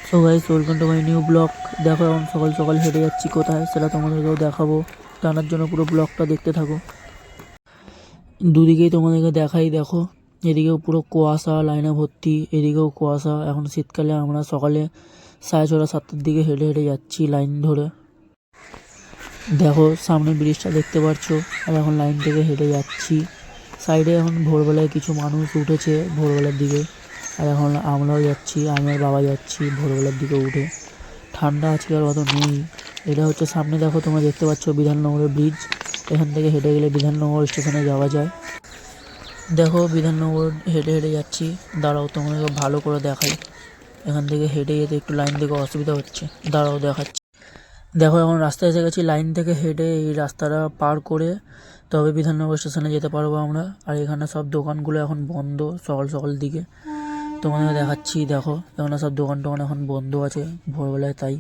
So guys, welcome to my new blog. দেখো এখন সকাল সকাল হেঁটে যাচ্ছি কোথায় সেটা তোমাদেরকেও দেখাবো। জানার জন্য পুরো ব্লগটা দেখতে থাকো। দুদিকেই তোমাদেরকে দেখাই, দেখো এদিকেও পুরো কুয়াশা, লাইনে ভর্তি, এদিকেও কুয়াশা। এখন শীতকালে আমরা সকালে 6:30 7টার দিকে হেঁটে হেঁটে যাচ্ছি লাইন ধরে। দেখো সামনে ব্রিজটা দেখতে পাচ্ছ, আর এখন লাইন থেকে হেঁটে যাচ্ছি। সাইডে এখন ভোরবেলায় কিছু মানুষ উঠেছে ভোরবেলার দিকে, আর এখন আমরাও যাচ্ছি, আমি আর বাবা যাচ্ছি ভোরবেলার দিকে উঠে। ঠান্ডা আজকে আর অত নেই। এটা হচ্ছে সামনে, দেখো তোমরা দেখতে পাচ্ছ বিধাননগরের ব্রিজ। এখান থেকে হেঁটে গেলে বিধাননগর স্টেশনে যাওয়া যায়। দেখো বিধাননগর হেঁটে হেঁটে যাচ্ছি, দাঁড়াও তোমাদেরকে ভালো করে দেখাই। এখান থেকে হেঁটে যেতে একটু লাইন থেকে অসুবিধা হচ্ছে, দাঁড়াও দেখাচ্ছি। দেখো এখন রাস্তায় এসে গেছি, লাইন থেকে হেঁটে এই রাস্তাটা পার করে তবে বিধাননগর স্টেশনে যেতে পারবো আমরা। আর এখানে সব দোকানগুলো এখন বন্ধ সকাল সকাল দিকে, তোমাদেরকে দেখাচ্ছি। দেখো এখানে সব দোকান টোকান এখন বন্ধ আছে ভোরবেলায়, তাই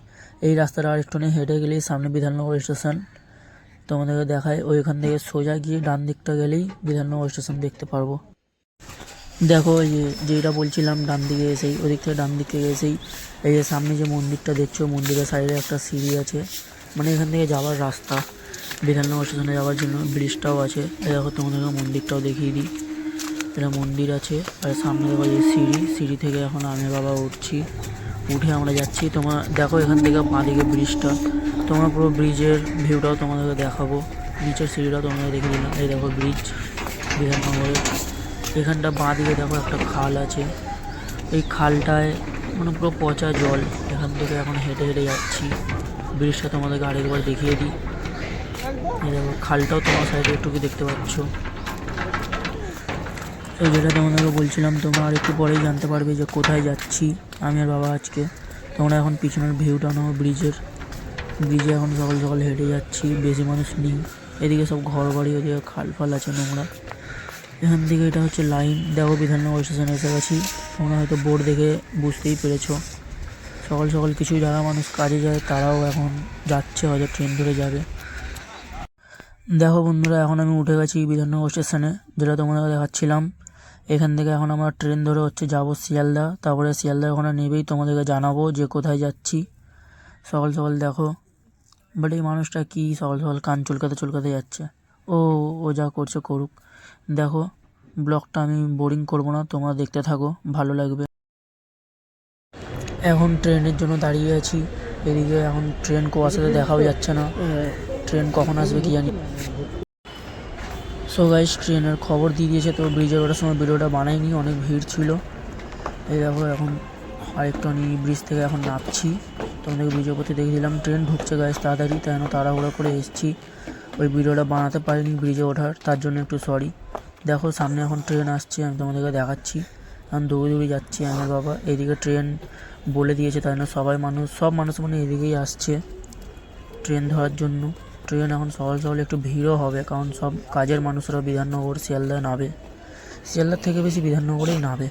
এই রাস্তাটা আর একটু হেঁটে গেলেই সামনে বিধাননগর স্টেশন। তোমাদেরকে দেখায়, ওইখান থেকে সোজা গিয়ে ডান দিকটা গেলেই বিধাননগর স্টেশন দেখতে পারবো। দেখো এই যেটা বলছিলাম, ডান দিকে এসেই, ওদিক থেকে ডান দিকে এসেই এই যে সামনে যে মন্দিরটা দেখছো, মন্দিরের সাইডে একটা সিঁড়ি আছে, মানে এখান থেকে যাওয়ার রাস্তা বিধাননগর স্টেশনে যাওয়ার জন্য। ব্রিজটাও আছে, দেখো তোমাদেরকে মন্দিরটাও দেখিয়ে দিই। এটা মন্দির আছে, আর সামনে দেখো যে সিঁড়ি থেকে এখন আমি বাবা উঠছি, উঠে আমরা যাচ্ছি। তোমরা দেখো এখান থেকে বাঁদিকে ব্রিজটা, তোমরা পুরো ব্রিজের ভিউটাও তোমাদেরকে দেখাবো। নিচের সিঁড়িটাও তোমাদের দেখে দিলাম। এই দেখো ব্রিজ বিধাননগরের। এখানটা বাঁদিকে দেখো একটা খাল আছে, এই খালটায় মানে পুরো পচা জল। এখান থেকে এখন হেঁটে হেঁটে যাচ্ছি। ব্রিজটা তোমাদেরকে আরেকবার দেখিয়ে দিই। এই দেখো খালটাও তোমার সাইডে একটু কি দেখতে পাচ্ছ। তো যেটা তোমাদেরকে বলছিলাম, তোমরা আর একটু পরেই জানতে পারবে যে কোথায় যাচ্ছি আমি আর বাবা আজকে। তোমরা এখন পিছনের ভিউটা নাও ব্রিজে এখন সকাল সকাল হেঁটে যাচ্ছি, বেশি মানুষ নেই। এদিকে সব ঘর বাড়ি, ওদিকে খাল ফাল আছে নোংরা। এখান থেকে এটা হচ্ছে লাইন। দেখো বিধাননগর স্টেশনে এসে গেছি, তোমরা হয়তো বোর্ড দেখে বুঝতেই পেরেছো। সকাল সকাল কিছু যারা মানুষ কাজে যায় তারাও এখন যাচ্ছে, হয়তো ট্রেন ধরে যাবে। দেখো বন্ধুরা, এখন আমি উঠে গেছি বিধাননগর স্টেশনে, যেটা তোমরা দেখাচ্ছিলাম। এখান থেকে এখন আমরা ট্রেন ধরে হচ্ছে যাবো শিয়ালদা। তারপরে শিয়ালদা ওখানে নেবেই তোমাদেরকে জানাবো যে কোথায় যাচ্ছি। সকাল সকাল দেখো, বাট এই মানুষটা কি সকাল সকাল কান চুলকাতে যাচ্ছে। ও যা করছে করুক। দেখো ব্লগটা আমি বোরিং করব না, তোমরা দেখতে থাকো, ভালো লাগবে। এখন ট্রেনের জন্য দাঁড়িয়ে আছি। এদিকে এখন ট্রেন কুয়াশাতে দেখাও যাচ্ছে না, ট্রেন কখন আসবে কি জানি। সো গাইস, ট্রেনের খবর দিয়ে দিয়েছে, তো ব্রিজের ওঠার সময় ভিডিওটা বানাইনি, অনেক ভিড় ছিল। এই দেখো এখন আরেকটুখানি ব্রিজ থেকে এখন নামছি, তোমাদেরকে ব্রিজের প্রতি দেখে দিলাম। ট্রেন ঢুকছে গাইস তাড়াতাড়ি, তাই তাড়াহুড়ো করে এসেছি। ওই ভিডিওটা বানাতে পারিনি ব্রিজে ওঠার, তার জন্য একটু সরি। দেখো সামনে এখন ট্রেন আসছে, আমি তোমাদেরকে দেখাচ্ছি। এখন দৌড়ে যাচ্ছি আমি বাবা। এদিকে ট্রেন বলে দিয়েছে, তাই না সব মানুষ মানে এদিকেই আসছে ট্রেন ধরার জন্য। ট্রেন এখন সকাল সকাল একটু ভিড়ও হবে, কারণ সব কাজের মানুষরা বিধাননগর শিয়ালদায় নামবে, শিয়ালদার থেকে বেশি বিধাননগরেই নামবে।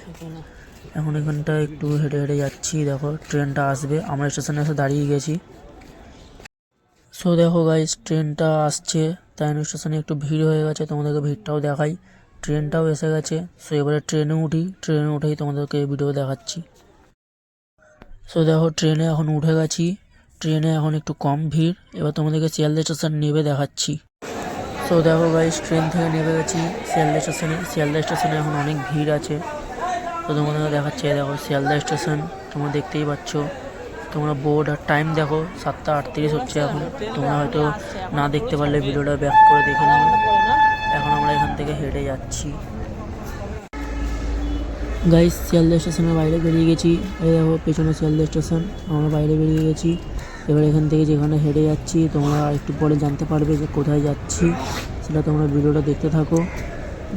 এখন এখানটা একটু হেঁটে হেঁটে যাচ্ছি। দেখো ট্রেনটা আসবে, আমরা স্টেশনে এসে দাঁড়িয়ে গেছি। সো দেখো গাইস, ট্রেনটা আসছে, তাই স্টেশনে একটু ভিড় হয়ে গেছে, তোমাদেরকে ভিড়টাও দেখাই। ট্রেনটাও এসে গেছে। সো এবারে ট্রেনে উঠেই তোমাদেরকে ভিডিও দেখাচ্ছি। সো দেখো ট্রেনে এখন উঠে গেছি, ট্রেনে এখন একটু কম ভিড়। এবার তোমাদেরকে শিয়ালদা স্টেশন নেমে দেখাচ্ছি। সো দেখো গাইস, ট্রেন থেকে নেমে গেছি শিয়ালদা স্টেশনে এখন অনেক ভিড় আছে, তো তোমাদেরকে দেখাচ্ছি। দেখো শিয়ালদা স্টেশন, তোমরা দেখতেই পাচ্ছ। তোমরা বোর্ড আর টাইম দেখো, 7:38 হচ্ছে এখন। তোমরা হয়তো না দেখতে পারলে ভিডিওটা ব্যাক করে দেখে নিও। এখন আমরা এখান থেকে হেঁটে যাচ্ছি। গাইস, শিয়ালদা স্টেশনের বাইরে বেরিয়ে গেছি। এই দেখো পেছনে শিয়ালদা স্টেশন, আমরা বাইরে বেরিয়ে গেছি। এবার এখান থেকে যেখানে হেঁটে যাচ্ছি, তোমরা একটু পরে জানতে পারবে যে কোথায় যাচ্ছি, সেটা তোমরা ভিডিওটা দেখতে থাকো,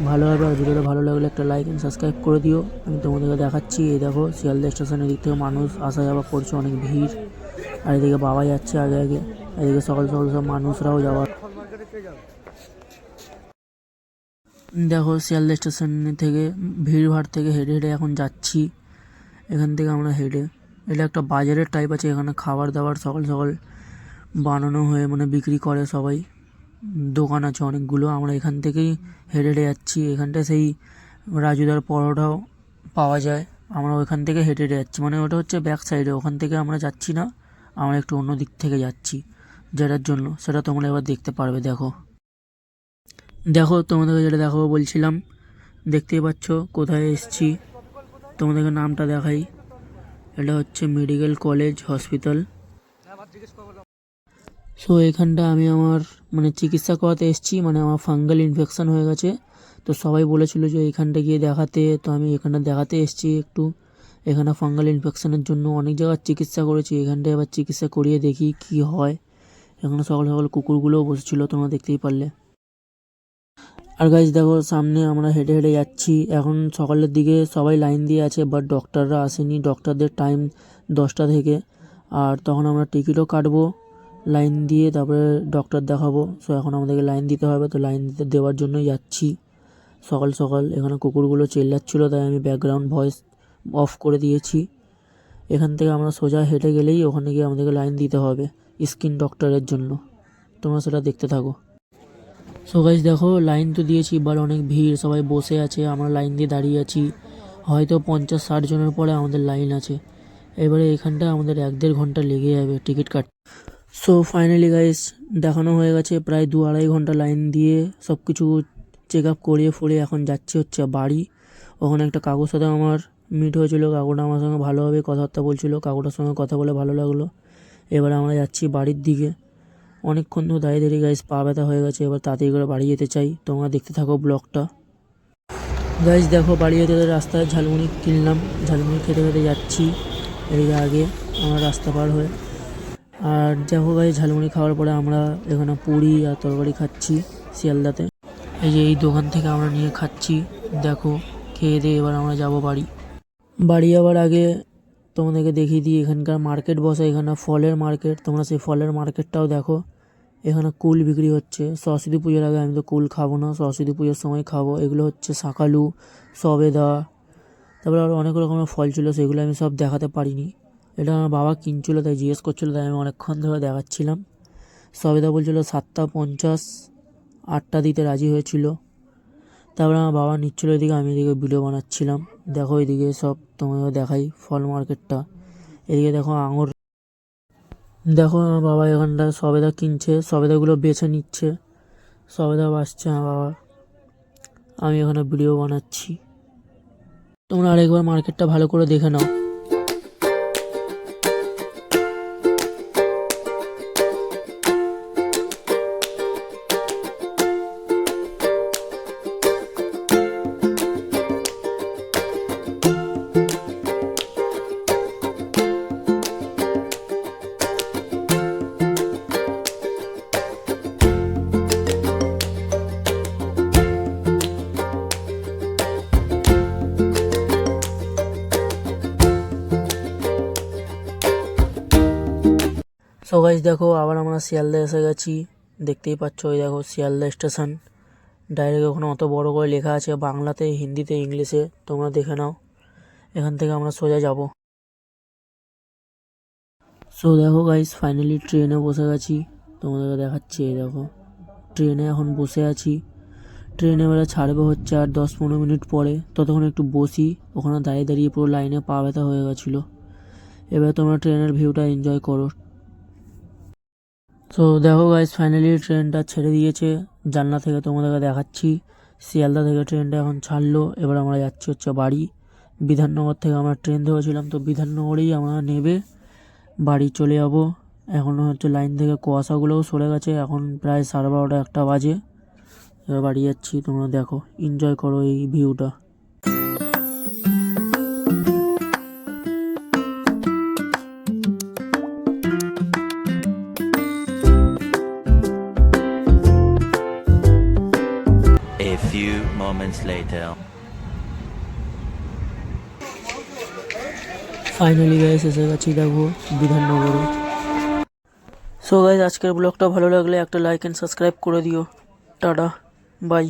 ভালো হবে। আর ভিডিওটা ভালো লাগলে একটা লাইক অ্যান্ড সাবস্ক্রাইব করে দিও। আমি তোমাদেরকে দেখাচ্ছি। এই দেখো শিয়ালদা স্টেশনের দিক থেকে মানুষ আসা যাওয়া করছে, অনেক ভিড়। আর এদিকে বাবা যাচ্ছে আগে, এদিকে সকাল সকাল সব মানুষরাও যাওয়ার। দেখো শিয়ালদা স্টেশন থেকে ভিড়ভাড় থেকে হেঁটে হেঁটে এখন যাচ্ছি। এখান থেকে আমরা হেঁটে, এটা একটা বাজারের টাইপ আছে, এখানে খাবার দাবার সকাল সকাল বানানো হয়ে মানে বিক্রি করে সবাই, দোকান আছে অনেকগুলো। আমরা এখান থেকেই হেঁটে হেঁটে যাচ্ছি। এখানটা সেই রাজুদার পরোটাও পাওয়া যায়, আমরা ওইখান থেকে হেঁটে হেঁটে যাচ্ছি, মানে ওটা হচ্ছে ব্যাক সাইডে, ওখান থেকে আমরা যাচ্ছি না, আমরা একটু অন্য দিক থেকে যাচ্ছি। যেটার জন্য সেটা তোমরা এবার দেখতে পারবে। দেখো দেখো তোমাদেরকে যেটা দেখাবো বলছিলাম, দেখতেই পাচ্ছ কোথায় এসেছি, তোমাদেরকে নামটা দেখাই। এটা হচ্ছে মেডিকেল কলেজ হসপিটাল। সো এখানটা আমি আমার মানে চিকিৎসা করাতে এসেছি, মানে আমার ফাঙ্গাল ইনফেকশান হয়ে গেছে। তো সবাই বলেছিল যে এইখানটা গিয়ে দেখাতে, তো আমি এখানটা দেখাতে এসেছি একটু। এখানে ফাঙ্গাল ইনফেকশানের জন্য অনেক জায়গায় চিকিৎসা করেছি, এখানটায় এবার চিকিৎসা করিয়ে দেখি কি হয়। এখানে সকাল সকাল কুকুরগুলোও বসেছিল, তোমরা দেখতেই পারলে। আর গাইজ দেখো সামনে আমরা হেঁটে হেঁটে যাচ্ছি, এখন সকালের দিকে সবাই লাইন দিয়ে আছে, বাট ডক্টররা আসেনি, ডক্টরদের টাইম 10টা থেকে। আর তখন আমরা টিকিটও কাটবো লাইন দিয়ে, তারপরে ডক্টর দেখাবো। সো এখন আমাদেরকে লাইন দিতে হবে, তো লাইন দিতে দেওয়ার জন্যই যাচ্ছি সকাল সকাল। এখানে কুকুরগুলো চেল্লাচ্ছিলো, তাই আমি ব্যাকগ্রাউন্ড ভয়েস অফ করে দিয়েছি। এখান থেকে আমরা সোজা হেঁটে গেলেই ওখানে গিয়ে আমাদেরকে লাইন দিতে হবে স্কিন ডক্টরের জন্য। তোমরা সেটা দেখতে থাকো। সো গাইস দেখো লাইন তো দিয়েছি, বাট অনেক ভিড়, সবাই বসে আছে, আমরা লাইন দিয়ে দাঁড়িয়ে আছি। হয়তো 50-60 জনের পরে আমাদের লাইন আছে। এবারে এখানটা আমাদের 1-1.5 ঘন্টা লেগে যাবে টিকিট কাটতে। সো ফাইনালি গাইস দেখানো হয়ে গেছে, প্রায় 2-2.5 ঘন্টা লাইন দিয়ে সব কিছু চেক আপ করিয়ে ফরিয়ে এখন যাচ্ছি হচ্ছে বাড়ি। ওখানে একটা কাকুর সাথে আমার মিট হয়েছিল, কাকুটা আমার সঙ্গে ভালোভাবে কথাবার্তা বলছিল, কাকুটার সঙ্গে কথা বলে ভালো লাগলো। এবারে আমরা যাচ্ছি বাড়ির দিকে। অনেকক্ষণ ধরে দাঁড়িয়ে দাঁড়িয়ে গাইস পা ব্যথা হয়ে গেছে, এবার তাড়াতাড়ি করে বাড়ি যেতে চাই। তোমরা দেখতে থাকো ব্লগটা। গাইস দেখো বাড়ি যেতে রাস্তায় ঝালমুড়ি কিনলাম, ঝালমুড়ি খেতে খেতে যাচ্ছি এদিকে আগে আমরা রাস্তা পার হয়ে। আর দেখো গাইস ঝালমুড়ি খাওয়ার পরে আমরা এখানে পুরি আর তরকারি খাচ্ছি শিয়ালদাতে। এই যে এই দোকান থেকে আমরা নিয়ে খাচ্ছি। দেখো খেয়ে দিয়ে এবার আমরা যাব বাড়ি। বাড়ি যাওয়ার আগে তোমাদেরকে দেখিয়ে দিই, এখানকার মার্কেট বসে, এখানে ফলের মার্কেট, তোমরা সেই ফলের মার্কেটটাও দেখো। এখানে কুল বিক্রি হচ্ছে। সরস্বতী পুজোর আগে আমি তো কুল খাবো না, সরস্বতী পুজোর সময় খাবো। এগুলো হচ্ছে শাকালু, সবেদা, তারপরে আরও অনেক রকমের ফল ছিল, সেগুলো আমি সব দেখাতে পারিনি। এটা আমার বাবা কিনছিলো, তাই জিজ্ঞেস করছিলো, তাই আমি অনেকক্ষণ ধরে দেখাচ্ছিলাম। সবেদা বলছিলো 7টা 50, 8টা দিতে রাজি হয়েছিল। তারপরে আমার বাবা নিচ্ছিলো এদিকে, আমি এদিকে ভিডিও বানাচ্ছিলাম। দেখো এদিকে সব তোমাকে দেখাই ফল মার্কেটটা। এদিকে দেখো আঙুর, দেখো আমার বাবা এখানটা সবেদা কিনছে, সবেদাগুলো বেছে নিচ্ছে, সবেদা বাছছে আমার বাবা। আমি এখানে ভিডিও বানাচ্ছি, তোমরা আরেকবার মার্কেটটা ভালো করে দেখে নাও। সো গাইস দেখো আবার আমরা শিয়ালদা এসে গেছি, দেখতেই পাচ্ছ। ওই দেখো শিয়ালদা স্টেশন, ডাইরেক্ট ওখানে অত বড় করে লেখা আছে বাংলাতে, হিন্দিতে, ইংলিশে, তোমরা দেখে নাও। এখান থেকে আমরা সোজা যাব। সো দেখো গাইস ফাইনালি ট্রেনে বসে গেছি, তোমাদেরকে দেখাচ্ছি। এই দেখো ট্রেনে এখন বসে আছি। ট্রেনে এবারে ছাড়বে হচ্ছে আর 10-15 মিনিট পরে। ততক্ষণ একটু বসি, ওখানে দাঁড়িয়ে দাঁড়িয়ে পুরো লাইনে পা ব্যথা হয়ে গেছিলো। এবার তোমরা ট্রেনের ভিউটা এনজয় করো। তো দেখো গাইস ফাইনালি ট্রেনটা ছেড়ে দিয়েছে, জানলা থেকে তোমাদেরকে দেখাচ্ছি। শিয়ালদা থেকে ট্রেনটা এখন ছাড়লো, এবার আমরা যাচ্ছি হচ্ছে বাড়ি। বিধাননগর থেকে আমরা ট্রেন ধরেছিলাম, তো বিধাননগরেই আমরা নেবে বাড়ি চলে যাব। এখন হচ্ছে লাইন থেকে কুয়াশাগুলোও সরে গেছে, এখন প্রায় 12:30-1টা বাজে। এবার বাড়ি যাচ্ছি, তোমরা দেখো এনজয় করো এই ভিউটা। A few moments later. Finally guys এসে গেছি দেখো বিধাননগরে। সো গাইস আজকের ব্লগটা ভালো লাগলে একটা লাইক অ্যান্ড সাবস্ক্রাইব করে দিও। Tata bye.